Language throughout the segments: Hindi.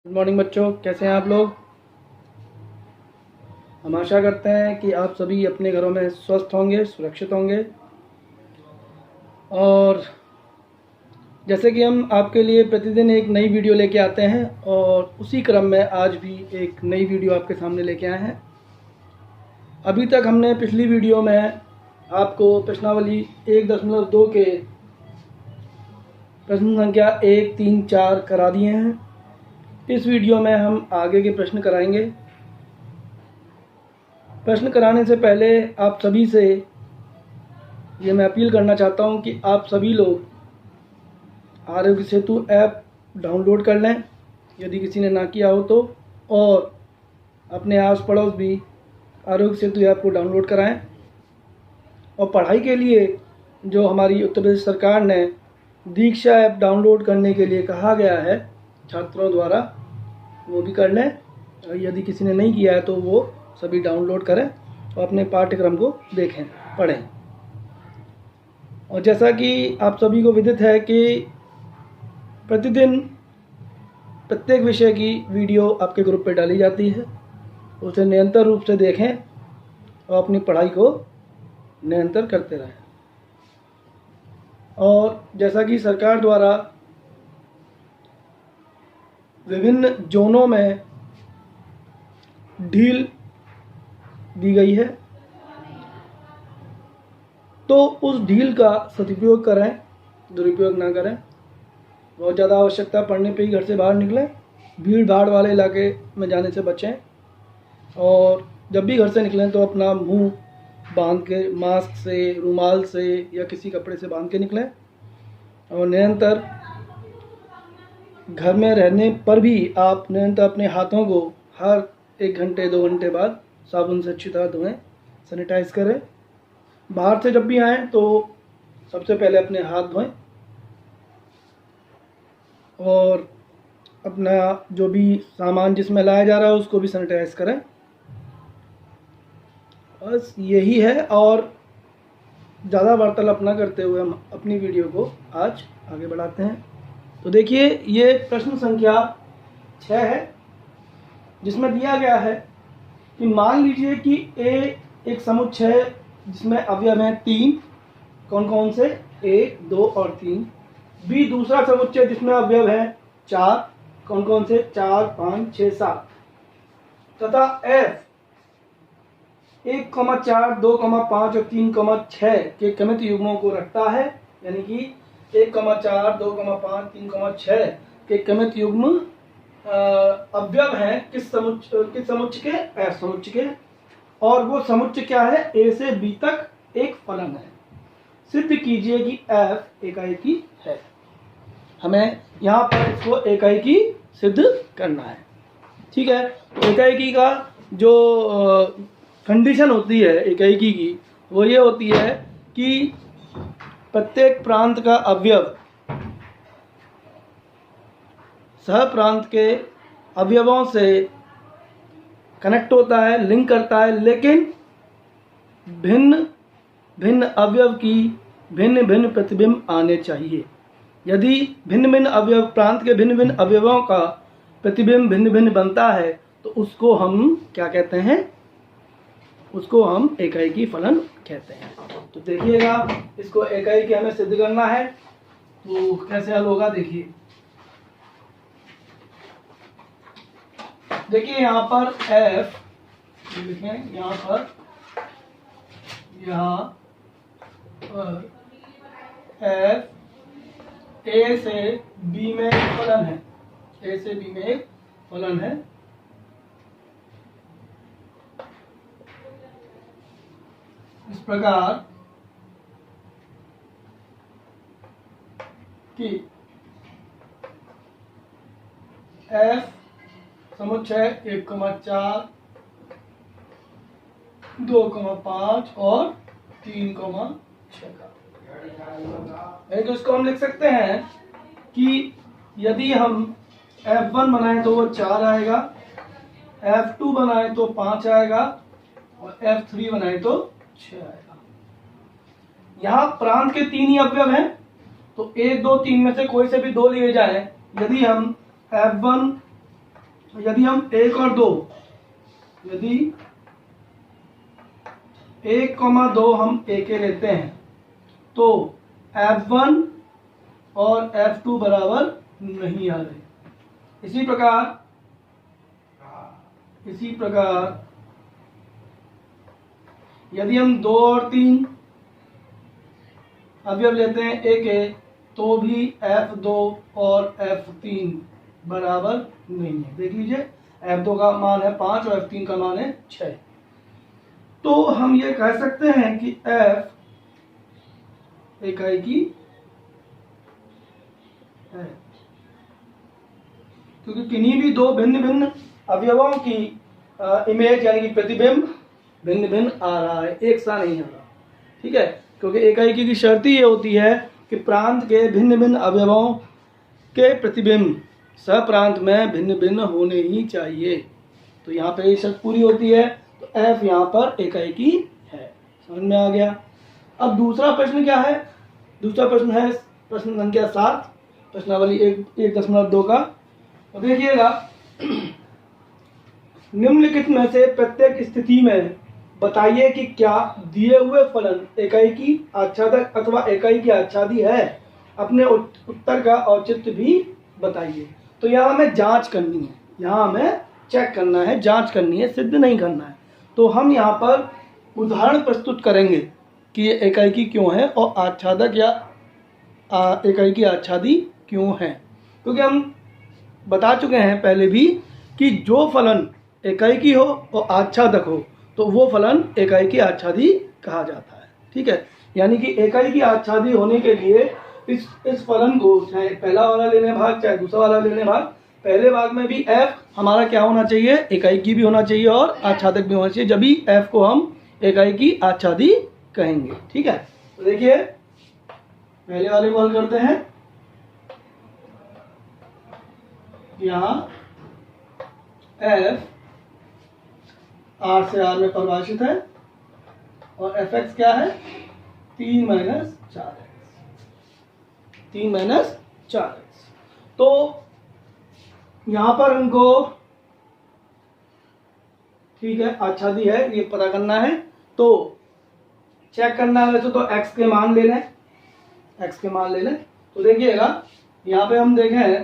गुड मॉर्निंग बच्चों, कैसे हैं आप लोग। हम आशा करते हैं कि आप सभी अपने घरों में स्वस्थ होंगे, सुरक्षित होंगे। और जैसे कि हम आपके लिए प्रतिदिन एक नई वीडियो लेके आते हैं और उसी क्रम में आज भी एक नई वीडियो आपके सामने लेके आए हैं। अभी तक हमने पिछली वीडियो में आपको प्रश्नावली 1.2 के प्रश्न संख्या 1, 3, 4 करा दिए हैं। इस वीडियो में हम आगे के प्रश्न कराएंगे। प्रश्न कराने से पहले आप सभी से ये मैं अपील करना चाहता हूँ कि आप सभी लोग आरोग्य सेतु ऐप डाउनलोड कर लें, यदि किसी ने ना किया हो तो, और अपने आस पड़ोस भी आरोग्य सेतु ऐप को डाउनलोड कराएं। और पढ़ाई के लिए जो हमारी उत्तर प्रदेश सरकार ने दीक्षा ऐप डाउनलोड करने के लिए कहा गया है छात्रों द्वारा, वो भी कर लें। और यदि किसी ने नहीं किया है तो वो सभी डाउनलोड करें और अपने पाठ्यक्रम को देखें, पढ़ें। और जैसा कि आप सभी को विदित है कि प्रतिदिन प्रत्येक विषय की वीडियो आपके ग्रुप पे डाली जाती है, उसे निरंतर रूप से देखें और अपनी पढ़ाई को निरंतर करते रहें। और जैसा कि सरकार द्वारा विभिन्न जोनों में ढील दी गई है, तो उस ढील का सदुपयोग करें, दुरुपयोग ना करें। बहुत ज़्यादा आवश्यकता पड़ने पे ही घर से बाहर निकलें, भीड़ भाड़ वाले इलाके में जाने से बचें। और जब भी घर से निकलें तो अपना मुंह बांध के, मास्क से, रुमाल से या किसी कपड़े से बांध के निकलें। और निरंतर घर में रहने पर भी आप निरंतर अपने हाथों को हर 1 घंटे 2 घंटे बाद साबुन से अच्छी तरह धोएं, सैनिटाइज करें। बाहर से जब भी आएँ तो सबसे पहले अपने हाथ धोएं और अपना जो भी सामान जिसमें लाया जा रहा है उसको भी सैनिटाइज करें। बस यही है, और ज़्यादा वार्तालाप न करते हुए हम अपनी वीडियो को आज आगे बढ़ाते हैं। तो देखिए, ये प्रश्न संख्या 6 है, जिसमें दिया गया है कि मान लीजिए कि ए एक समुच्चय जिसमें अवयव हैं 3, कौन कौन से, 1, 2 और 3। बी दूसरा समुच्चय जिसमें अवयव हैं 4, कौन कौन से, 4, 5, 6, 7। तथा एफ 1,4, 2,5 और 3,6 के क्रमित युग्मों को रखता है। यानी कि 1,4, 2,5, 3,6 के क्रमित युग्म अवयव हैं किस समुच्चय के, एफ समुच्चय के। और वो समुच्चय क्या है, ए से बी तक एक फलन है। सिद्ध कीजिए कि एफ एकाएकी है। हमें यहाँ पर इसको एकाएकी सिद्ध करना है। ठीक है, एकाएकी का जो कंडीशन होती है एकाएकी की, वो ये होती है कि प्रत्येक प्रांत का अवयव सह प्रांत के अवयवों से कनेक्ट होता है, लिंक करता है, लेकिन भिन्न भिन्न अवयव की भिन्न भिन्न प्रतिबिंब आने चाहिए। यदि भिन्न भिन्न अवयव, प्रांत के भिन्न भिन्न अवयवों का प्रतिबिंब भिन्न भिन्न बनता है तो उसको हम क्या कहते हैं, उसको हम एकाएकी फलन कहते हैं। तो देखिएगा, इसको एकाएकी हमें सिद्ध करना है, तो कैसे हल होगा देखिए। देखिए यहाँ पर f लिखें, यहाँ पर f a से b में एक फलन है, a से b में एक फलन है। इस प्रकार कि f समुच्चय 1,4, 2,5 और 3,6 का है। तो इसको हम लिख सकते हैं कि यदि हम F1 बनाएं तो वो 4 आएगा, F2 बनाएं तो 5 आएगा और F3 बनाएं तो 6 आएगा। यहाँ प्रांत के 3 ही अवयव हैं, तो 1, 2, 3 में से कोई से भी 2 लिए जाएं। यदि हम F1 यदि हम 1 और 2, यदि 1,2 हम एक लेते हैं तो F1 और F2 बराबर नहीं आ रहे। इसी प्रकार यदि हम 2 और 3 अवयव लेते हैं एक तो भी F2 और F3 बराबर नहीं है। देख लीजिए, F2 का मान है 5 और F3 का मान है 6। तो हम ये कह सकते हैं कि F इकाई की है, क्योंकि किन्हीं भी दो भिन्न भिन्न अवयवों की इमेज यानी कि प्रतिबिंब भिन्न भिन्न आ रहा है, एक सा नहीं आ रहा। ठीक है, क्योंकि एकाएकी की शर्त ही ये होती है कि प्रांत के भिन्न भिन्न अवयवों के प्रतिबिंब सप्रांत में भिन्न भिन्न होने ही चाहिए। तो यहाँ पे ये शर्त पूरी होती है, तो F यहाँ पर एकाएकी है। समझ में आ गया। अब दूसरा प्रश्न क्या है? दूसरा प्रश्न है प्रश्न संख्या 7, प्रश्नावली 1.2 का। तो देखिएगा, निम्नलिखित में से प्रत्येक स्थिति में बताइए कि क्या दिए हुए फलन एकाएकी आच्छादक अथवा एकाएकी आच्छादी है। अपने उत्तर का औचित्य भी बताइए। तो यहाँ हमें जांच करनी है, यहाँ हमें चेक करना है, जांच करनी है, सिद्ध नहीं करना है। तो हम यहाँ पर उदाहरण प्रस्तुत करेंगे कि ये एकाएकी क्यों है और आच्छादक या एकाएकी आच्छादी क्यों है। क्योंकि हम बता चुके हैं पहले भी कि जो फलन एकाएकी हो और आच्छादक हो तो वो फलन एकाएकी आच्छादी कहा जाता है। ठीक है, यानी कि एकाएकी आच्छादी होने के लिए इस फलन को चाहे पहला वाला लेने भाग चाहे दूसरा वाला लेने भाग, पहले भाग में भी F हमारा क्या होना चाहिए? एकाएकी भी होना चाहिए और आच्छादक भी होना चाहिए, जब भी F को हम एकाएकी आच्छादी कहेंगे। ठीक है, तो देखिए पहले वाले को हल करते हैं। यहाँ F R से R में परिभाषित है और Fx क्या है? 3 - 4x। तो यहाँ पर हमको ठीक है आच्छादी है ये पता करना है, तो चेक करना है। वैसे तो x के मान ले लें, x के मान ले लें। तो देखिएगा यहाँ पे हम देखें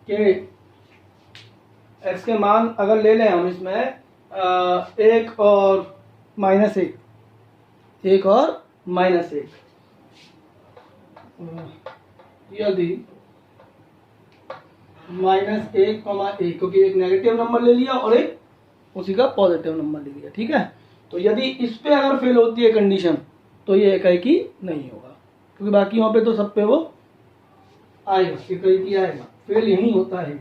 कि x के मान अगर ले लें हम इसमें 1 और -1, 1 और -1, यदि -1,1, क्योंकि एक नेगेटिव नंबर ले लिया और एक उसी का पॉजिटिव नंबर ले लिया। ठीक है, तो यदि इस पे अगर फेल होती है कंडीशन तो ये एकाएकी नहीं होगा, क्योंकि बाकी वहाँ पे तो सब पे वो आएगा, एकाएकी आएगा। फेल यही होता है।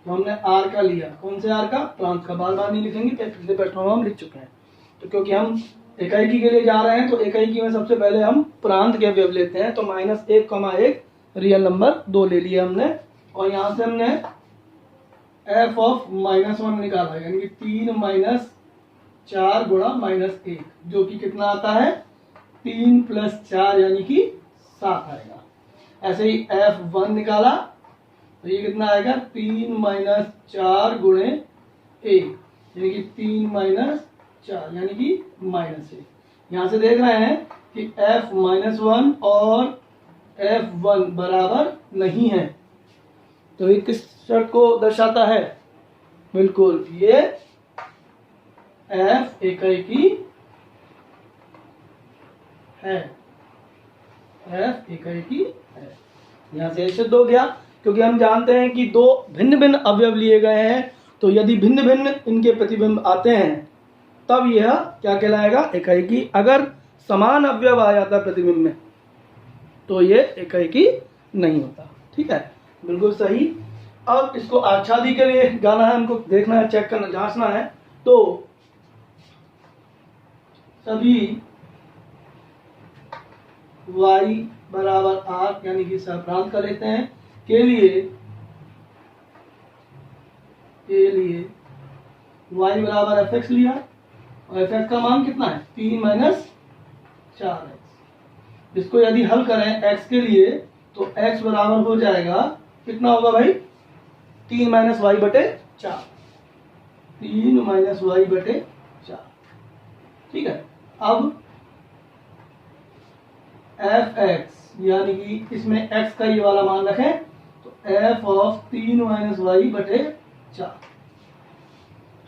तो हमने R का लिया, कौन से R का? प्रांत का। बार बार नहीं लिखेंगे, पिछले प्रश्नों में हम लिख चुके हैं। तो क्योंकि हम एकाएकी के लिए जा रहे हैं तो एकाएकी में सबसे पहले हम प्रांत के अवयव लेते हैं। तो -1,1 रियल नंबर 2 ले लिया हमने और यहाँ से हमने F ऑफ -1 निकाला, यानी कि 3 - 4 गुणा -1, जो कि कितना आता है? 3 + 4 यानी कि 7 आएगा। ऐसे ही F1 निकाला तो ये कितना आएगा? 3 - 4 गुणे 1, यानी कि 3 - 4 यानी कि -1। यहाँ से देख रहे हैं कि F-1 और F1 बराबर नहीं है। तो ये किस शर्त को दर्शाता है? बिल्कुल, ये F एकाएकी है, F एकाएकी है। यहाँ से सिद्ध हो गया, क्योंकि हम जानते हैं कि दो भिन्न भिन्न अवयव लिए गए हैं, तो यदि भिन्न भिन्न इनके प्रतिबिंब आते हैं तब यह क्या कहलाएगा? एकाएकी। अगर समान अवयव आ जाता प्रतिबिंब में तो ये एकाएकी नहीं होता। ठीक है, बिल्कुल सही। अब इसको आच्छादी के लिए गाना है, हमको देखना है, चेक करना, जांचना है। तो सभी y बराबर r यानी कि सहप्रांत का लेते हैं के लिए y बराबर fx लिया और fx का मान कितना है? 3 - 4x। इसको यदि हल करें x के लिए तो x बराबर हो जाएगा, कितना होगा भाई? 3 माइनस वाई बटे 4, 3 माइनस वाई बटे 4। ठीक है, अब एफ एक्स यानी कि इसमें एक्स का ये वाला मान रखें, तो एफ ऑफ 3 माइनस वाई बटे 4।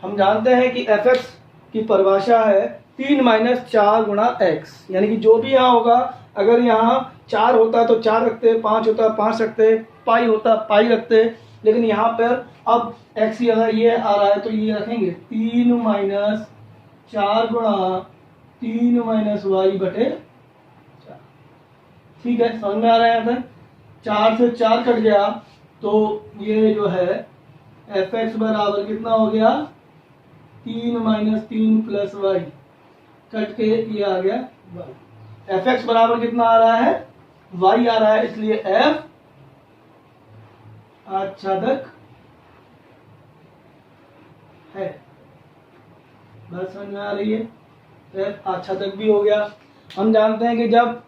हम जानते हैं कि एफ एक्स की परिभाषा है 3 माइनस 4 गुणा एक्स, यानी कि जो भी यहाँ होगा, अगर यहाँ 4 होता तो 4 रखते, 5 होता 5 रखते, पाई होता पाई रखते, लेकिन यहाँ पर अब एक्स ही अगर ये आ रहा है तो ये रखेंगे 3 माइनस 4 गुणा 3 माइनस वाई बटे 4। ठीक है, समझ में आ रहा है? यहाँ 4 से 4 कट गया तो ये जो है एफ एक्स बराबर कितना हो गया, 3 माइनस 3 प्लस वाई, कट के ये आ गया वाई। एफ एक्स बराबर कितना आ रहा है, वाई आ रहा है, इसलिए एफ आच्छादक है। बात समझ में आ रही है? एफ आच्छादक भी हो गया। हम जानते हैं कि जब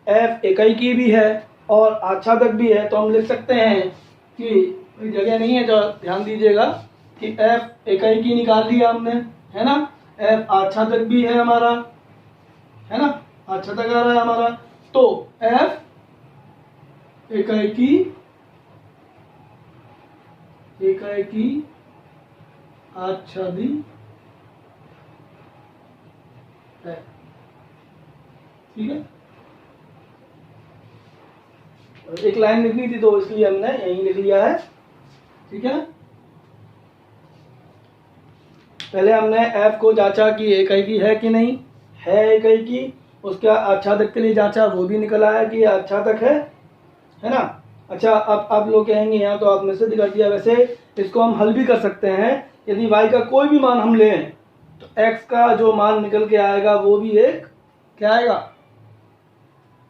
एफ इकाई की भी है और आच्छादक भी है तो हम लिख सकते हैं कि कोई जगह नहीं है तो ध्यान दीजिएगा कि एफ इकाई की निकाल लिया हमने, है ना, एफ आच्छादक भी है हमारा, है ना, आच्छादक आ रहा है हमारा, तो एफ इकाई की आच्छादी है। ठीक है, एक लाइन लिखनी थी तो इसलिए हमने यहीं लिख लिया है। ठीक है, पहले हमने एफ को जांचा कि इकाई की है कि नहीं है, इकाई की, उसका आच्छादक के लिए जांचा, वो भी निकला है कि आच्छादक है ना। अच्छा, अब आप लोग कहेंगे यहाँ तो आपने सिद्ध कर दिया। वैसे इसको हम हल भी कर सकते हैं, यदि y का कोई भी मान हम लें तो x का जो मान निकल के आएगा वो भी एक क्या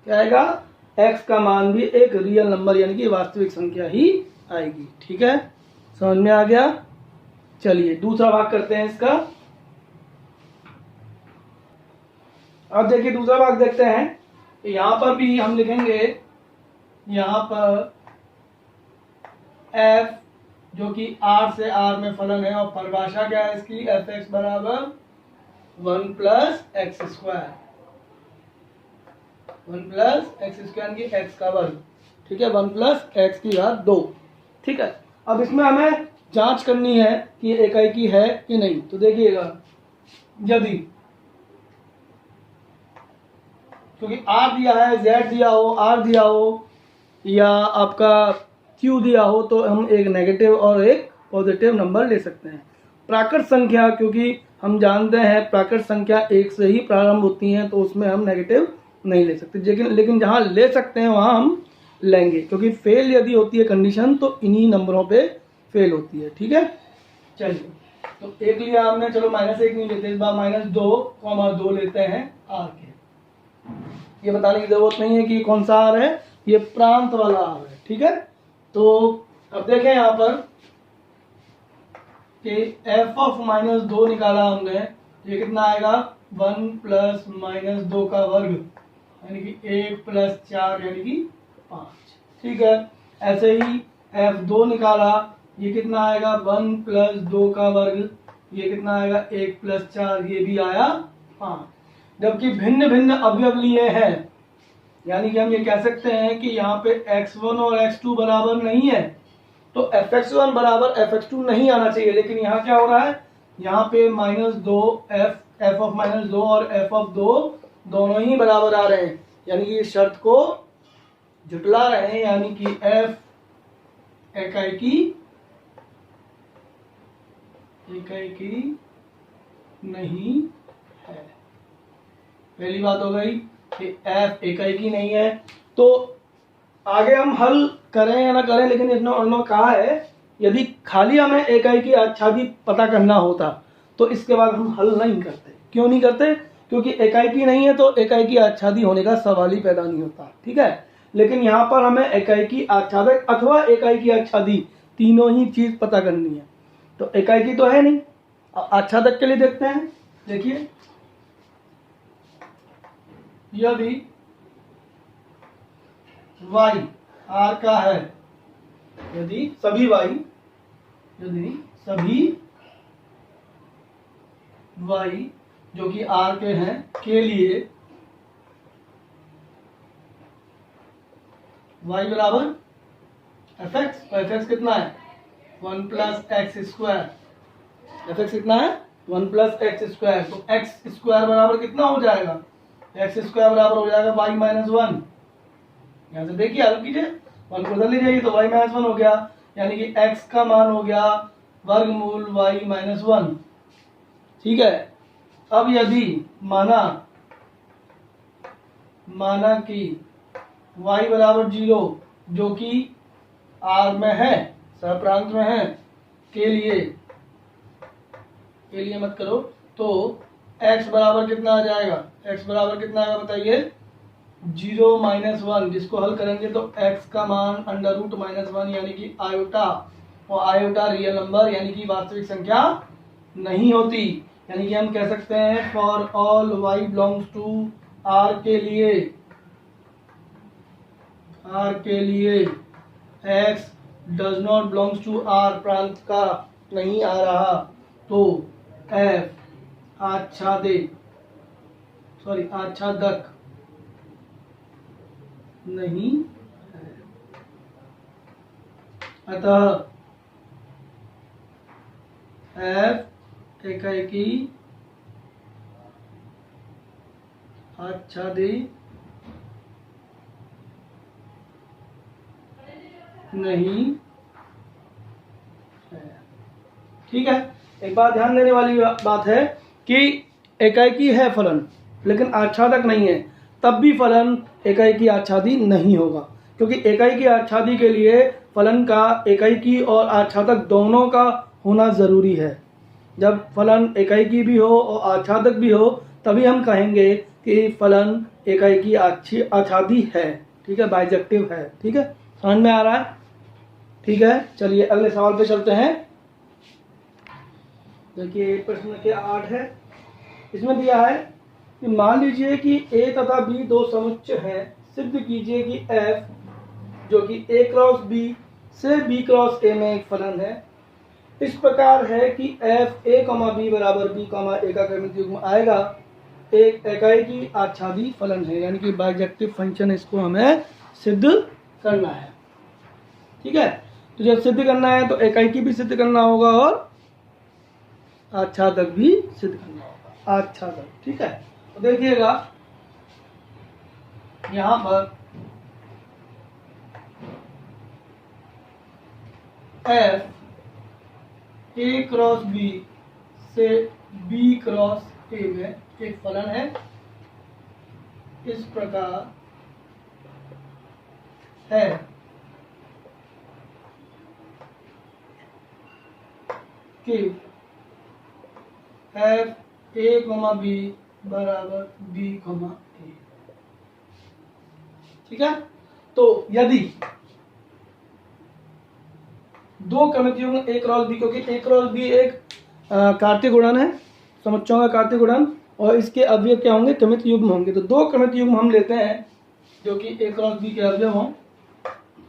आएगा, x का मान भी एक रियल नंबर यानी कि वास्तविक संख्या ही आएगी। ठीक है, समझ में आ गया? चलिए दूसरा भाग करते हैं इसका। अब देखिए दूसरा भाग देखते हैं। यहाँ पर भी हम लिखेंगे, यहाँ पर f जो कि r से r में फलन है और परिभाषा क्या है इसकी, एफ एक्स बराबर 1 plus x square, 1 plus x square की x का वर्ग। ठीक है, 1 प्लस एक्स की घात 2। ठीक है, अब इसमें हमें जांच करनी है कि इकाई की है कि नहीं। तो देखिएगा, यदि क्योंकि r दिया है, z दिया हो, r दिया हो या आपका q दिया हो तो हम एक नेगेटिव और एक पॉजिटिव नंबर ले सकते हैं। प्राकृत संख्या, क्योंकि हम जानते हैं प्राकृत संख्या 1 से ही प्रारंभ होती हैं तो उसमें हम नेगेटिव नहीं ले सकते, लेकिन जहाँ ले सकते हैं वहाँ हम लेंगे, क्योंकि फेल यदि होती है कंडीशन तो इन्हीं नंबरों पे फेल होती है। ठीक है, चलिए तो एक लिया हमने, चलो -1 नहीं लेते इस बार, -2, लेते हैं r के। ये बताने की जरूरत नहीं है कि कौन सा r है, ये प्रांत वाला r है। ठीक है, तो अब देखें यहाँ पर कि f ऑफ -2 निकाला हमने, ये कितना आएगा, 1 प्लस -2 का वर्ग यानी कि 1 प्लस 4 यानी कि 5। ठीक है, ऐसे ही f2 निकाला, ये कितना आएगा, 1 प्लस 2 का वर्ग, ये कितना आएगा, 1 प्लस 4, ये भी आया 5। जबकि भिन्न भिन्न अवयव लिए हैं, यानी कि हम ये कह सकते हैं कि यहाँ पे x1 और x2 बराबर नहीं है, तो fx1 बराबर fx2 नहीं आना चाहिए। लेकिन यहाँ क्या हो रहा है, यहाँ पे -2 f ऑफ -2 और f ऑफ 2 दोनों ही बराबर आ रहे हैं, यानी कि इस शर्त को जुटला रहे हैं, यानी कि f इकाई की नहीं है। पहली बात हो गई कि f इकाई की नहीं है। तो आगे हम हल करें या ना करें, लेकिन इन्होंने कहा है यदि खाली हमें इकाई की आच्छादी पता करना होता तो इसके बाद हम हल नहीं करते। क्यों नहीं करते? क्योंकि इकाई की नहीं है तो इकाई की आच्छादी होने का सवाल ही पैदा नहीं होता। ठीक है, लेकिन यहाँ पर हमें इकाई की आच्छादक अथवा इकाई की आच्छादी तीनों ही चीज पता करनी है। तो इकाई की तो है नहीं, आच्छादक के लिए देखते हैं। देखिए, यदि y r का है, यदि सभी y यदि सभी y जो कि r के हैं के लिए y बराबर fx, तो fx कितना है 1 प्लस एक्स स्क्वायर। fx कितना है 1 प्लस एक्स स्क्वायर, तो एक्स स्क्वायर बराबर कितना हो जाएगा, एक्स स्क्वायर बराबर हो जाएगा y माइनस 1। यहाँ से देखिए हल कीजिए, 1 को उधर ले जाइए तो y माइनस 1 हो गया, यानी कि x का मान हो गया वर्गमूल y माइनस 1। ठीक है। अब यदि माना कि y बराबर 0 जो कि r में है, सहप्रांत में है, के लिए मत करो, तो x बराबर कितना आ जाएगा, x बराबर कितना आएगा बताइए 0 माइनस 1, जिसको हल करेंगे तो x का मान अंडर रूट माइनस 1 यानी कि आयोटा, और आयोटा रियल नंबर यानी कि वास्तविक संख्या नहीं होती। यानी कि हम कह सकते हैं for all y belongs to r के लिए x does not belongs to r, प्रांत का नहीं आ रहा, तो f आच्छादक नहीं है। अतः f एकाएकी आच्छादी नहीं है। ठीक है। एक बात ध्यान देने वाली बात है कि एकाएकी है फलन लेकिन आच्छादक नहीं है, तब भी फलन एकाएकी आच्छादी नहीं होगा, क्योंकि एकाएकी आच्छादी के लिए फलन का एकाएकी और आच्छादक दोनों का होना जरूरी है। जब फलन एकाएकी भी हो और आच्छादक भी हो तभी हम कहेंगे कि फलन एकाएकी आच्छादी है। ठीक है, बाइजेक्टिव है। ठीक है, समझ में आ रहा है। ठीक है, चलिए अगले सवाल पे चलते हैं। देखिए प्रश्न के 8 है, इसमें दिया है कि मान लीजिए कि a तथा b दो समुच्चय हैं, सिद्ध कीजिए कि f जो कि a क्रॉस b से b क्रॉस a में एक फलन है। इस प्रकार है कि f a, b बराबर b, a का क्रमिक युग्म आएगा, एक एकाएकी आच्छादी फलन है, यानी कि बाइजेक्टिव फंक्शन, इसको हमें सिद्ध करना है। ठीक है, तो जब सिद्ध करना है तो एकाएकी भी सिद्ध करना होगा और आच्छादक भी सिद्ध करना होगा। आच्छादक, ठीक है। तो देखिएगा यहां पर f a क्रॉस b से b क्रॉस a में एक फलन है। इस प्रकार है कि f a, b बराबर b, a। ठीक है, तो यदि दो क्रमिक युग्म a क्रॉस b, क्योंकि a क्रॉस b एक कार्तीय गुणन है, समुच्चयों का कार्तीय गुणन, और इसके अवयव क्या होंगे, क्रमिक युग्म होंगे। तो दो क्रमिक युग्म हम लेते हैं जो कि a क्रॉस b के अवयव हों।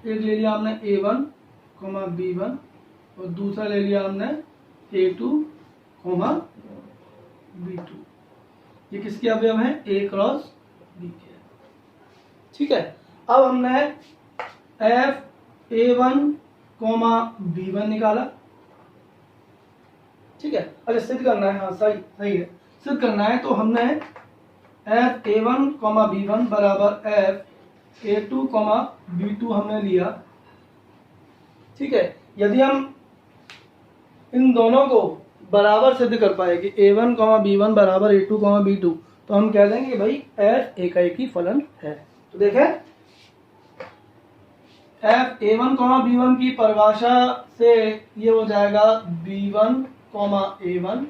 एक ले लिया हमने a1, b1, और दूसरा ले लिया हमने a2, b2। ये किसके अवयव हैं, a क्रॉस b के। ठीक है, अब हमने f a1, b1 निकाला। ठीक है, अगर सिद्ध करना है, हाँ सही है, सिद्ध करना है तो हमने f a1, b1 बराबर f a2, b2 हमने लिया। ठीक है, यदि हम इन दोनों को बराबर सिद्ध कर पाए कि a1, b1 बराबर a2, b2, तो हम कह देंगे भाई f एकाएकी फलन है। तो देखें f a1, b1 की परिभाषा से ये हो जाएगा b1, a1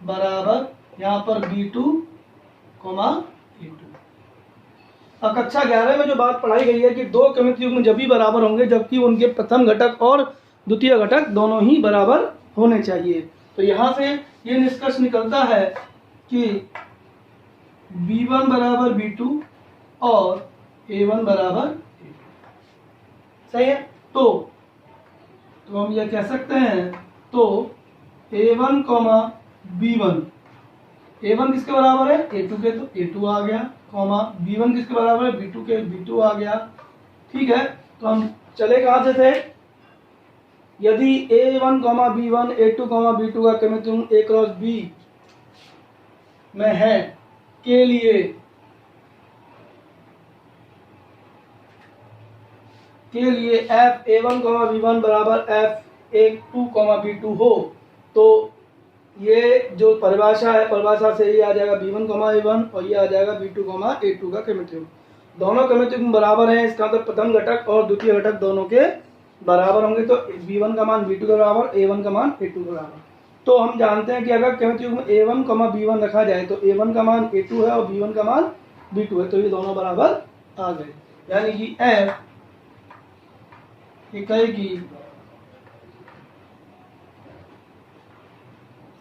बराबर यहाँ पर b2, a2। अब कक्षा 11 में जो बात पढ़ाई गई है कि दो क्रमिक युग्म जब भी बराबर होंगे जबकि उनके प्रथम घटक और द्वितीय घटक दोनों ही बराबर होने चाहिए। तो यहाँ से ये निष्कर्ष निकलता है कि b1 बराबर b2 और a1 बराबर a2। सही है। तो तो हम ये कह सकते हैं, तो A1 B1, A1 किसके बराबर है A2 के, तो A2 आ गया, कॉमा B1 किसके बराबर है B2 के, B2 आ गया। ठीक है, तो हम चले कहाँ से थे, यदि A1 B1 A2 B2 का क्रमिक A क्रॉस B में है के लिए f A1 B1 बराबर f A2 B2 हो, तो ये जो परिभाषा है, परिभाषा से ये आ जाएगा B1 A1 और ये आ जाएगा B2 A2 का क्रमिक। दोनों क्रमिक बराबर हैं, इसका मतलब प्रथम घटक और द्वितीय घटक दोनों के बराबर होंगे, तो B1 का मान B2 के बराबर, A1 का मान A2 के बराबर। तो हम जानते हैं कि अगर क्रमिक युग्म A1 B1 रखा जाए तो A1 का मान A2 है और B1 का मान B2 है, तो ये दोनों बराबर आ गए, यानी कि f इकाई की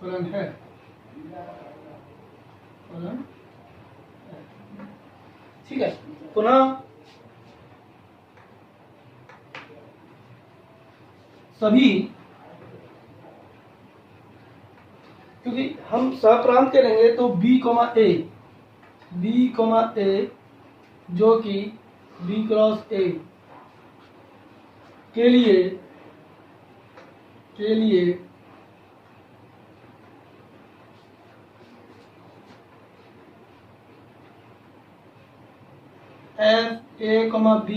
फलन है, फलन। ठीक है, पुनः सभी, क्योंकि हम सहप्रांत करेंगे तो B, A जो कि B क्रॉस A के लिए f A, B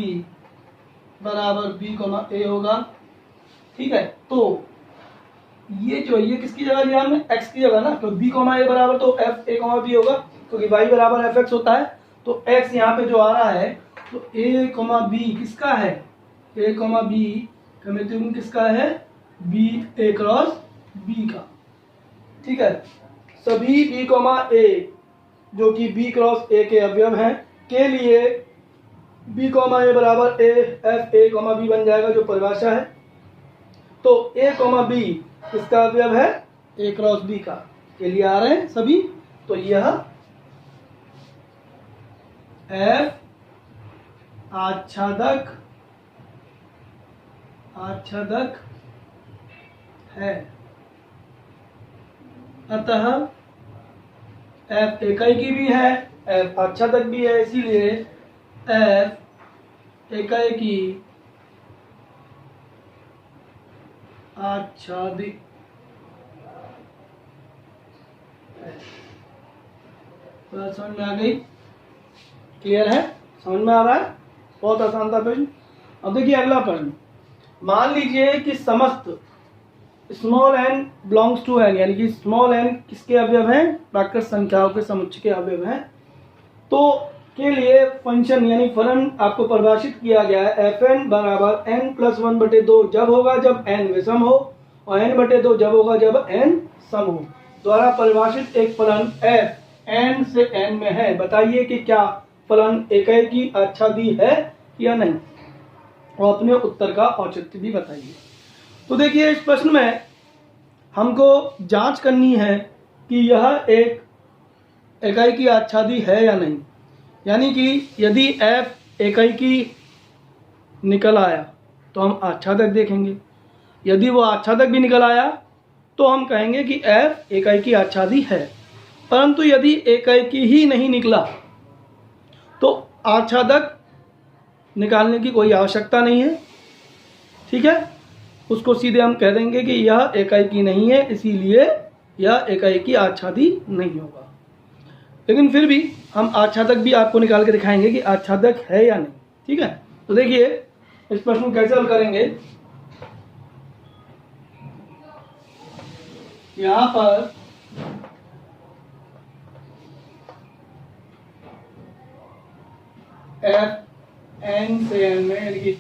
बराबर B, A होगा। ठीक है, तो ये जो ये किसकी जगह लिया हमने, x की जगह ना, तो B, A बराबर तो f A, B होगा, क्योंकि y बराबर fx होता है, तो x यहाँ पे जो आ रहा है तो A, B किसका है, A, B क्रमिक युग्म किसका है, B A क्रॉस B का। ठीक है, सभी B, A जो कि B क्रॉस A के अवयव हैं के लिए B, A बराबर f A, B बन जाएगा, जो परिभाषा है। तो A, B किसका अवयव है, A क्रॉस B का, के लिए आ रहे हैं सभी, तो यह f आच्छादक है, अतः f इकाई की भी है, f आच्छादक भी है, इसीलिए f इकाई की आच्छादित है। समझ में आ गई, क्लियर है, समझ में आ रहा है, बहुत आसान था प्रश्न। अब देखिए अगला प्रश्न, मान लीजिए कि समस्त small n belongs to n, यानी कि स्मॉल n किसके अवयव हैं, प्राकृत संख्याओं के समुच्चय के अवयव हैं, तो के लिए फंक्शन यानी फलन आपको परिभाषित किया गया है, fn बराबर n+1/2 जब होगा जब n विषम हो, और n/2 जब होगा जब n सम हो, द्वारा परिभाषित एक फलन f n से n में है। बताइए कि क्या फलन इकाई की आच्छादी है या नहीं, और अपने उत्तर का औचित्य भी बताइए। तो देखिए इस प्रश्न में हमको जांच करनी है कि यह एक इकाई की आच्छादी है या नहीं, यानी कि यदि f इकाई की निकल आया तो हम आच्छादक देखेंगे, यदि वो आच्छादक भी निकल आया तो हम कहेंगे कि f इकाई की आच्छादी है। परंतु यदि इकाई की ही नहीं निकला तो आच्छादक निकालने की कोई आवश्यकता नहीं है। ठीक है, उसको सीधे हम कह देंगे कि यह इकाई की नहीं है, इसीलिए यह इकाई की आच्छादी नहीं होगा। लेकिन फिर भी हम आच्छादक भी आपको निकाल के दिखाएंगे कि आच्छादक है या नहीं। ठीक है, तो देखिए इस प्रश्न को कैसे हल करेंगे। यहां पर n से n में, यानी कि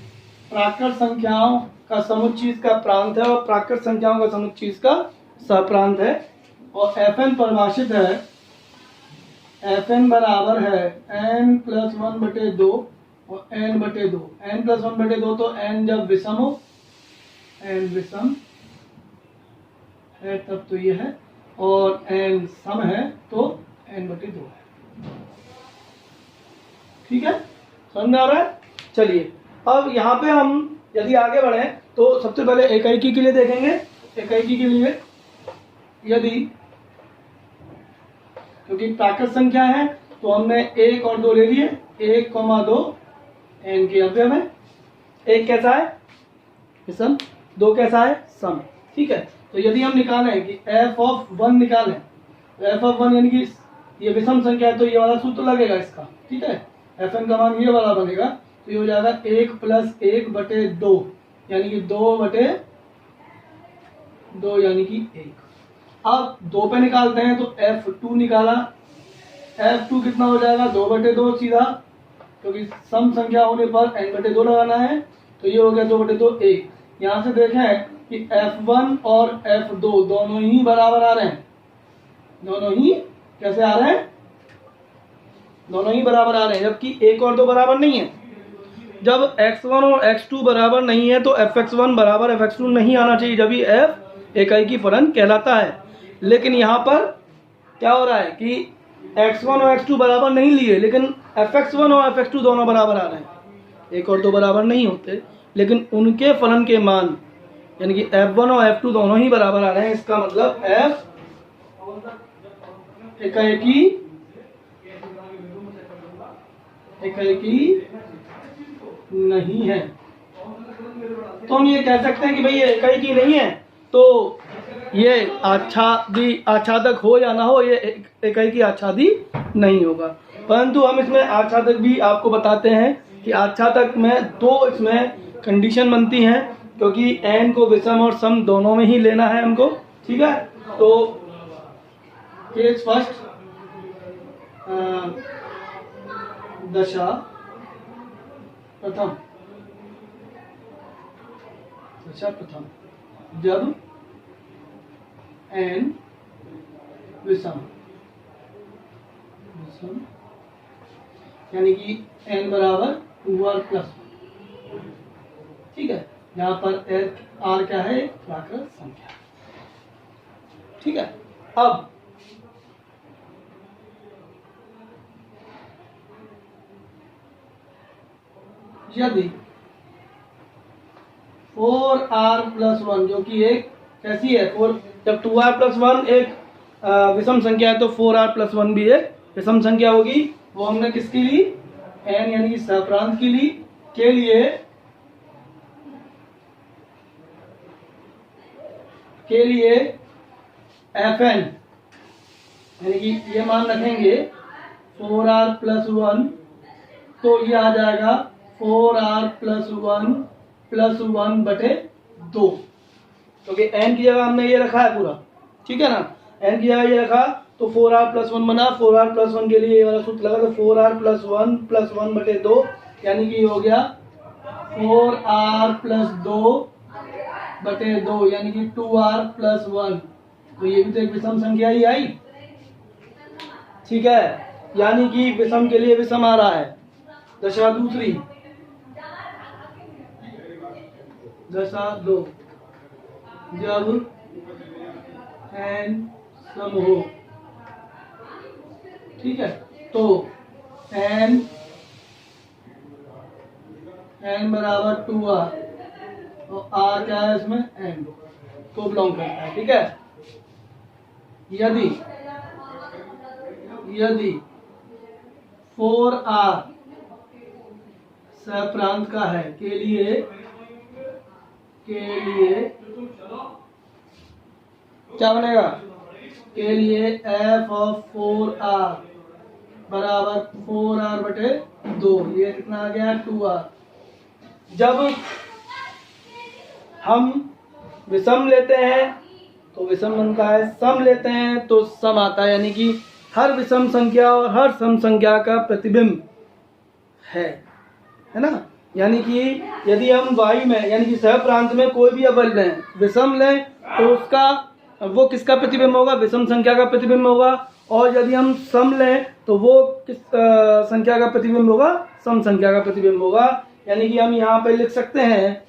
प्राकृत संख्याओं का समुच्चय इसका प्रांत है और प्राकृत संख्याओं का समुच्चय इसका सहप्रांत है, और fn परिभाषित है, fn बराबर है n+1/2 और n/2। n+1/2 तो n जब विषम हो, n विषम है तब तो ये है, और n सम है तो n/2 है। ठीक है, समझ में आ रहा है। चलिए अब यहाँ पे हम यदि आगे बढ़े तो सबसे पहले इकाई के लिए देखेंगे। इकाई के लिए यदि, क्योंकि प्राकृत संख्या है तो हमने 1 और 2 ले लिए, 1, 2 n के अवयव है। 1 कैसा है? विषम। 2 कैसा है? सम। ठीक है, तो यदि हम निकालें कि f ऑफ 1 निकालें, तो f ऑफ 1 यानी कि ये विषम संख्या है तो ये वाला सूत्र लगेगा इसका। ठीक है, fn का मान ये वाला बनेगा, तो ये हो जाएगा 1 + 1/2 यानी कि 2/2 यानी कि 1। अब 2 पे निकालते हैं तो f2 निकाला, f2 कितना हो जाएगा? 2/2 सीधा, क्योंकि सम संख्या होने पर n/2 लगाना है, तो ये हो गया 2/2 1। यहाँ से देखें कि f1 और f2 दोनों ही बराबर आ रहे हैं। दोनों ही कैसे आ रहे हैं? दोनों ही बराबर आ रहे हैं, जबकि 1 और 2 बराबर नहीं है। जब x1 और x2 बराबर नहीं है तो fx1 बराबर fx2 नहीं आना चाहिए, जब ही f इकाई की फलन कहलाता है। लेकिन यहाँ पर क्या हो रहा है कि x1 और x2 बराबर नहीं लिए, लेकिन fx1 और fx2 दोनों बराबर आ रहे हैं। 1 और 2 बराबर नहीं होते, लेकिन उनके फलन के मान यानी कि f1 और f2 दोनों ही बराबर आ रहे हैं। इसका मतलब f इकाई की नहीं है। तो हम ये कह सकते हैं कि भाई ये इकाई की नहीं है, तो ये आच्छादक हो या ना हो, ये इकाई की आच्छादी नहीं होगा। परंतु हम इसमें आच्छादक भी आपको बताते हैं कि आच्छादक में 2 इसमें कंडीशन बनती हैं, क्योंकि n को विषम और सम दोनों में ही लेना है हमको। ठीक है, तो केस फर्स्ट, दशा प्रथम, जब n विषम यानी कि n बराबर 2r+। ठीक है, यहाँ पर r क्या है? प्राकृत संख्या। ठीक है, अब यदि 4r+1 जो कि एक कैसी है? 4, जब 2r+1 एक विषम संख्या है तो 4r+1 भी एक विषम संख्या होगी। वो हमने किसके लिए? n यानी कि सहप्रांत के लिए fn यानी कि ये मान रखेंगे 4r+1, तो ये आ जाएगा 4r+1 + 1/2, क्योंकि n की जगह हमने ये रखा है पूरा। ठीक है ना, n की जगह ये रखा तो 4r+1 बना। 4r+1 के लिए ये वाला सूत्र लगा, तो 4r+1 + 1/2 यानी कि हो गया 4r+2/2 यानी कि 2r+1। तो ये भी तो एक विषम संख्या ही आई। ठीक है, यानी कि विषम के लिए विषम आ रहा है। दशा दूसरी, दशा 2, जब n सम हो। ठीक है, तो n बराबर 2r और r क्या है इसमें? n को बिलोंग करता है। ठीक है, यदि 4r सहप्रांत का है के लिए क्या बनेगा? के लिए f ऑफ 4r बराबर 4r/2, ये कितना आ गया? 2r। जब हम विषम लेते हैं तो विषम बनता है, सम लेते हैं तो सम आता है, यानी कि हर विषम संख्या और हर सम संख्या का प्रतिबिंब है ना। यानी कि यदि हम y में यानी कि सहप्रांत में कोई भी अवयव लें, विषम लें, तो उसका वो किसका प्रतिबिंब होगा? विषम संख्या का प्रतिबिंब होगा। और यदि हम सम लें तो वो किस संख्या का प्रतिबिंब होगा? सम संख्या का प्रतिबिंब होगा। यानी कि हम यहाँ पे लिख सकते हैं,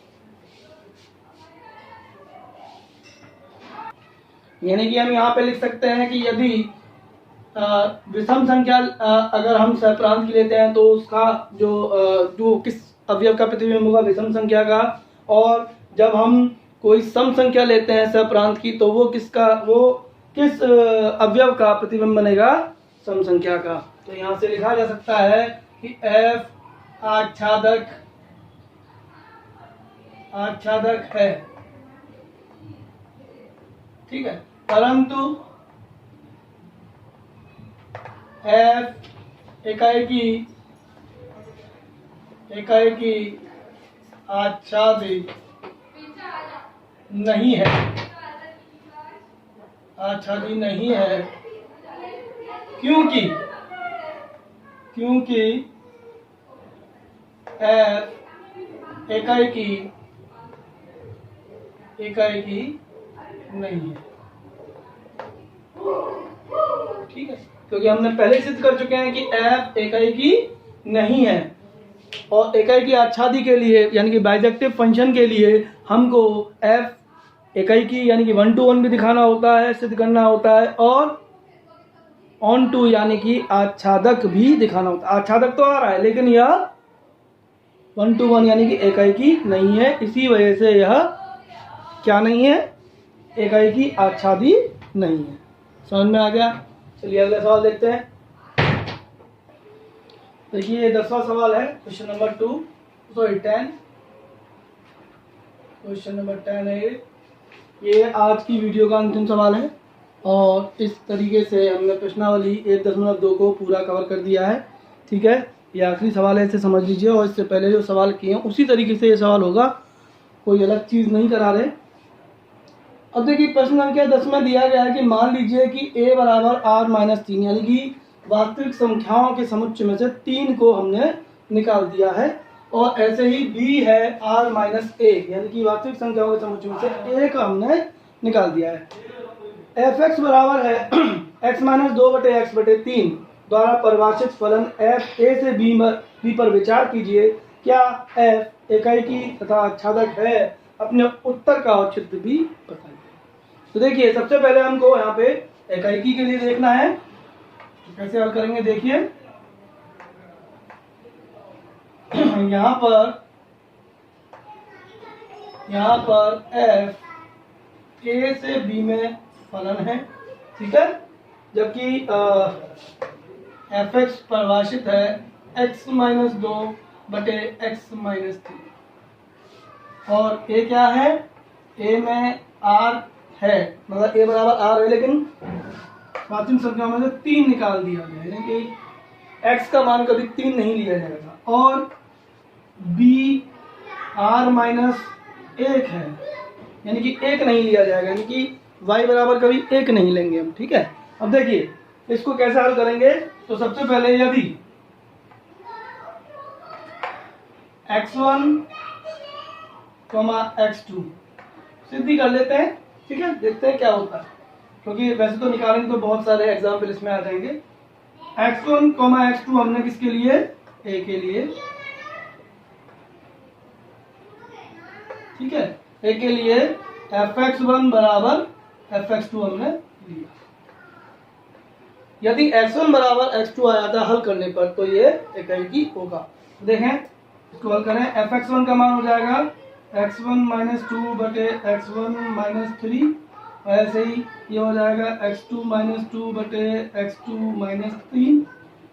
कि यदि विषम संख्या अगर हम सहप्रांत की लेते हैं तो उसका जो किस अवयव का प्रतिबिंब होगा? विषम संख्या का। और जब हम कोई सम संख्या लेते हैं सप्रांत की तो वो किस अवयव का प्रतिबिंब बनेगा? सम संख्या का। तो यहाँ से लिखा जा सकता है कि f आच्छादक है, ठीक है, परंतु f एकाएकी आच्छादित नहीं है, आच्छादित नहीं है, क्योंकि f एकाएकी नहीं है, ठीक है, क्योंकि हमने पहले सिद्ध कर चुके हैं कि f एकाएकी नहीं है और एकाएकी आच्छादी के लिए यानी कि बाइजेक्टिव फंक्शन के लिए हमको f एकाएकी यानी कि 1 to 1 भी दिखाना होता है, सिद्ध करना होता है, और ऑन टू यानी कि आच्छादक भी दिखाना होता है। आच्छादक तो आ रहा है लेकिन यह 1 to 1 यानी कि एकाएकी नहीं है, इसी वजह से यह क्या नहीं है? एकाएकी आच्छादी नहीं है। समझ में आ गया? चलिए अगला सवाल देखते हैं। देखिए 10वां सवाल है, क्वेश्चन नंबर 10। क्वेश्चन नंबर 10 है ये आज की वीडियो का अंतिम सवाल है और इस तरीके से हमने प्रश्नावली 1.2 को पूरा कवर कर दिया है, ठीक है। ये आखिरी सवाल है, इसे समझ लीजिए और इससे पहले जो सवाल किए हैं उसी तरीके से ये सवाल होगा, कोई अलग चीज़ नहीं करा रहे। अब देखिए प्रश्न संख्या 10 में दिया गया है कि मान लीजिए कि a बराबर r-3 यानी कि वास्तविक संख्याओं के समुच्चय में से 3 को हमने निकाल दिया है और ऐसे ही b है r-1 यानी कि वास्तविक संख्याओं के समुच्चय में से a का हमने निकाल दिया है। f(x) बराबर है x-2/x/3 द्वारा परिभाषित फलन f a से b पर विचार कीजिए, क्या f एकाएकी तथा आच्छादक है? अपने उत्तर का औचित्य भी बताइए। तो देखिए सबसे पहले हमको यहाँ पे एकाएकी के लिए देखना है, तो कैसे हल करेंगे देखिए। यहाँ पर f a से b में फलन है, ठीक है, जबकि fx परिभाषित है x-2/x-3 और a क्या है? a में r है, मतलब a बराबर r है, लेकिन वास्तविक संख्या में से 3 निकाल दिया गया है, यानी कि x का मान कभी 3 नहीं लिया जाएगा, और b r-1 है यानी कि 1 नहीं लिया जाएगा, यानी कि y बराबर कभी 1 नहीं लेंगे हम, ठीक है। अब देखिए इसको कैसे हल करेंगे, तो सबसे पहले यदि x1, x2 सिद्धि कर लेते हैं, ठीक है, देखते हैं क्या होता है, क्योंकि वैसे तो निकालेंगे तो बहुत सारे एग्जाम्पल इसमें आ जाएंगे। x1, x2 हमने किसके लिए? a के लिए, ठीक है, a के लिए fx1 बराबर fx2 हमने लिया। यदि x1 बराबर x2 आ जाता हल करने पर तो ये एकाएकी होगा। देखें इसको हल करें, fx1 का मान हो जाएगा x1-2/x1-3, ऐसे ही ये हो जाएगा x2-2/x2-3,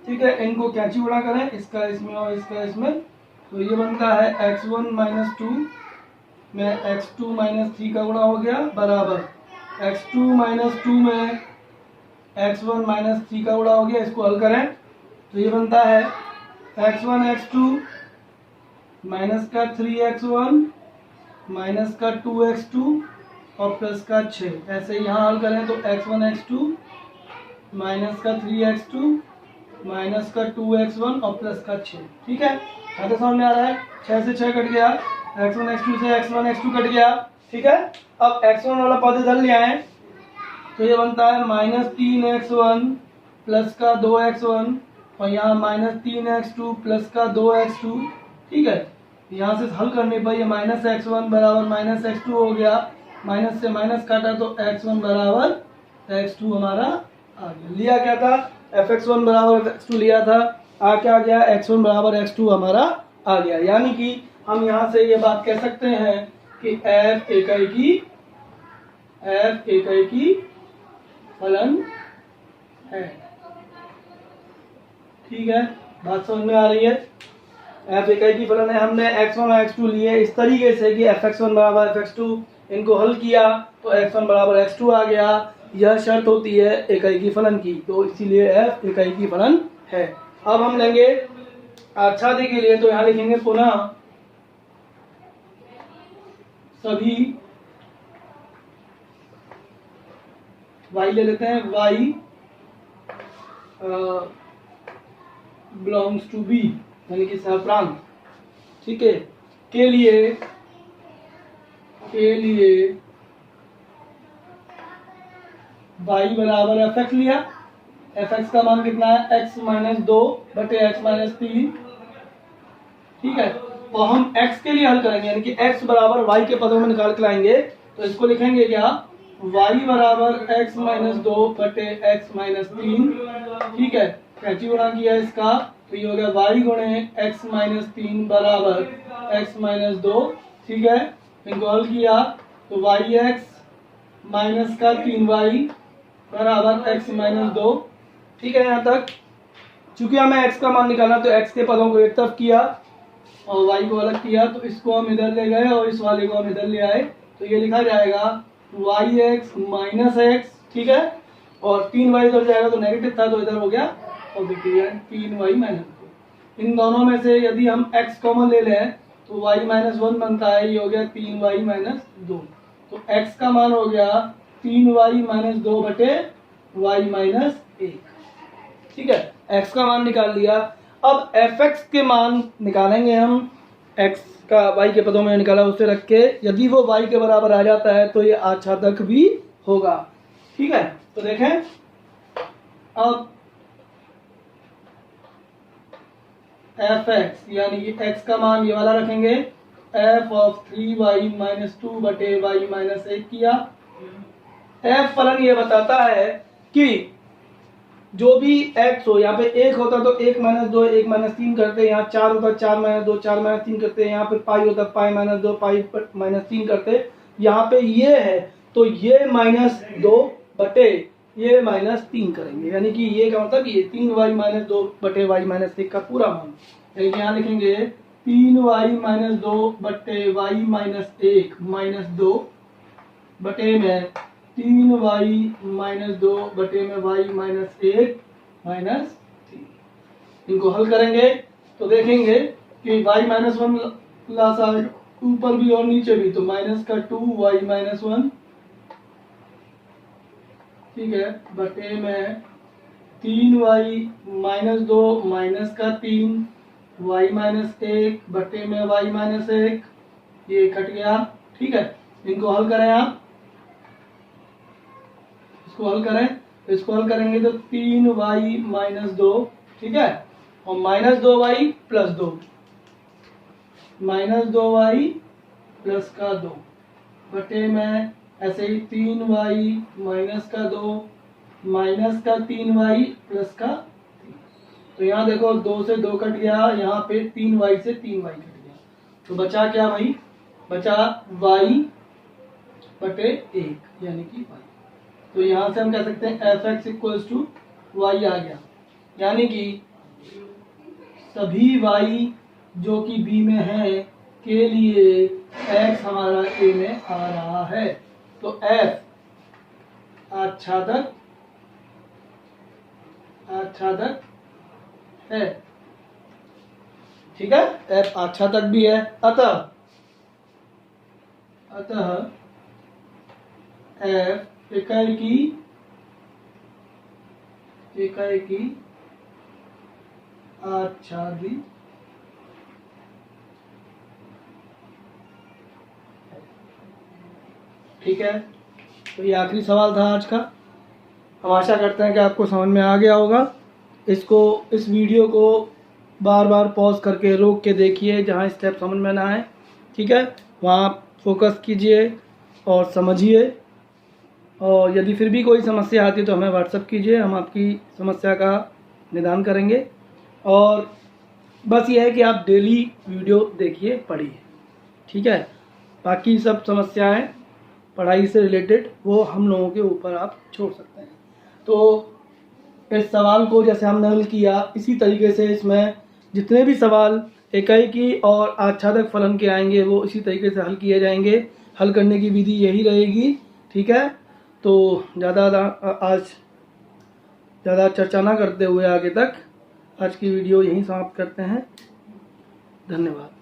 ठीक है। इनको कैंची उड़ा करें, इसका इसमें और इसका इसमें, तो ये बनता है x1-2 में x2-3 का गुणा हो गया बराबर x2-2 में x1-3 का गुणा हो गया। इसको हल करें तो ये बनता है x1x2 माइनस का 3x1 माइनस का 2x2 और प्लस का 6। ऐसे यहाँ हल करें तो x1x2 माइनस का 3x2 माइनस का 2x1 और प्लस का 6, ठीक है। यहाँ तो समझ में आ रहा है, 6 से 6 कट गया, x1x2 से x1x2 कट गया, ठीक है। अब x1 वाला पद इधर ले आए तो ये बनता है -3x1 प्लस का 2x1 और यहाँ -3x2 प्लस का 2x2, ठीक है। यहाँ से हल करने पर ये -x1 बराबर -x2 हो गया, माइनस से माइनस काटा तो x1 बराबर x2 हमारा आ गया। लिया क्या था? fx1 बराबर x2 लिया था, आ क्या गया? x1 बराबर x2 हमारा आ गया। यानी कि हम यहाँ से ये बात कह सकते हैं कि f इकाई की फलन है। ठीक है, बात समझ में आ रही है। f इकाई की फलन है। हमने x1 और x2 लिए इस तरीके से कि fx1 बराबर fx2, इनको हल किया तो x1 बराबर x2 आ गया। यह शर्त होती है इकाई की फलन की, तो इसीलिए f इकाई की फलन है। अब हम लेंगे आच्छादे के लिए, तो यहाँ लिखेंगे पुनः सभी y ले लेते हैं, y बिलोंग्स टू b यानी कि सहप्रांत। ठीक है, के लिए y बराबर fx लिया। fx का मान कितना है, x माइनस 2 बटे x माइनस 3। ठीक है, तो हम x के लिए हल करेंगे यानी कि x बराबर y के पदों में निकाल के लाएंगे। तो इसको लिखेंगे क्या, y बराबर x माइनस 2 बटे x माइनस 3। ठीक है, कैंची गुणा किया इसका, तो ये हो गया y गुणे x माइनस 3 बराबर x माइनस 2। ठीक है, इनको हल किया तो yx माइनस का 3y बराबर x माइनस 2। ठीक है, यहाँ तक। चूंकि हमें x का मान निकालना, तो x के पदों को एक तरफ किया और y को अलग किया, तो इसको हम इधर ले गए और इस वाले को हम इधर ले आए। तो ये लिखा जाएगा yx माइनस x। ठीक है, और 3y इधर जाएगा तो नेगेटिव था, तो इधर हो गया पॉजिटिव, 3y माइनस 2। इन दोनों में से यदि हम x कॉमन ले लें तो y माइनस 1 बनता है, ये हो गया 3y माइनस 2। तो x का मान हो गया 3y माइनस 2 बटे y माइनस 1। ठीक है, x का मान निकाल लिया। अब fx के मान निकालेंगे हम। x का y के पदों में निकाला, उसे रख के यदि वो y के बराबर आ जाता है तो ये आच्छादक भी होगा। ठीक है, तो देखें अब fx यानी कि x का मान ये वाला रखेंगे, f ऑफ 3y माइनस 2 बटे y माइनस 1 किया। f फलन ये बताता है कि जो भी x हो, यहाँ पे 1 होता तो 1 माइनस 2 1 माइनस 3 करते, यहाँ 4 होता 4 माइनस 2 4 माइनस 3 करते, यहाँ पे पाई होता पाई माइनस 2 पाई माइनस 3 करते। यहाँ पे ये है तो ये माइनस 2 बटे ये माइनस 3 करेंगे, यानी कि ये का मतलब ये 3y माइनस 2 बटे y माइनस 1 का पूरा मान। यानी कि यहाँ लिखेंगे 3y माइनस 2 बटे y माइनस 1 माइनस 2 बटे में 3y माइनस 2 बटे में y माइनस 1 माइनस 3। इनको हल करेंगे तो देखेंगे कि y माइनस 1 लासा ऊपर भी और नीचे भी, तो माइनस का 2y माइनस 1। ठीक है, बटे में 3y माइनस 2 माइनस का 3 y माइनस 1 बटे में y माइनस 1, ये कट गया। ठीक है, इनको हल करें आप, इसको हल करें, तो इसको हल करेंगे तो 3y माइनस 2। ठीक है, और minus 2y plus 2, minus 2y plus का 2 बटे में ऐसे ही 3y माइनस का 2 माइनस का 3y प्लस का 3। तो यहाँ देखो 2 से 2 कट गया, यहाँ पे 3y से 3y कट गया, तो बचा क्या भाई, बचा y बटे 1 यानी कि y। तो यहाँ से हम कह सकते हैं fx इक्वल्स टू y आ गया, यानी कि सभी y जो कि b में है के लिए x हमारा a में आ रहा है। तो f आच्छादक है। ठीक है, f आच्छादक भी है। अतः f इकाई की आच्छादी ठीक है, तो ये आखिरी सवाल था आज का। हम आशा करते हैं कि आपको समझ में आ गया होगा। इस वीडियो को बार बार पॉज करके रोक के देखिए, जहाँ स्टेप समझ में ना आए। ठीक है, वहाँ फोकस कीजिए और समझिए, और यदि फिर भी कोई समस्या आती है तो हमें व्हाट्सएप कीजिए, हम आपकी समस्या का निदान करेंगे। और बस ये है कि आप डेली वीडियो देखिए, पढ़िए, ठीक है। बाकी सब समस्याएं पढ़ाई से रिलेटेड वो हम लोगों के ऊपर आप छोड़ सकते हैं। तो इस सवाल को जैसे हमने हल किया, इसी तरीके से इसमें जितने भी सवाल एकाएकी और आच्छादक फलन के आएंगे वो इसी तरीके से हल किए जाएंगे। हल करने की विधि यही रहेगी, ठीक है। तो आज ज़्यादा चर्चा ना करते हुए आगे तक आज की वीडियो यहीं समाप्त करते हैं। धन्यवाद।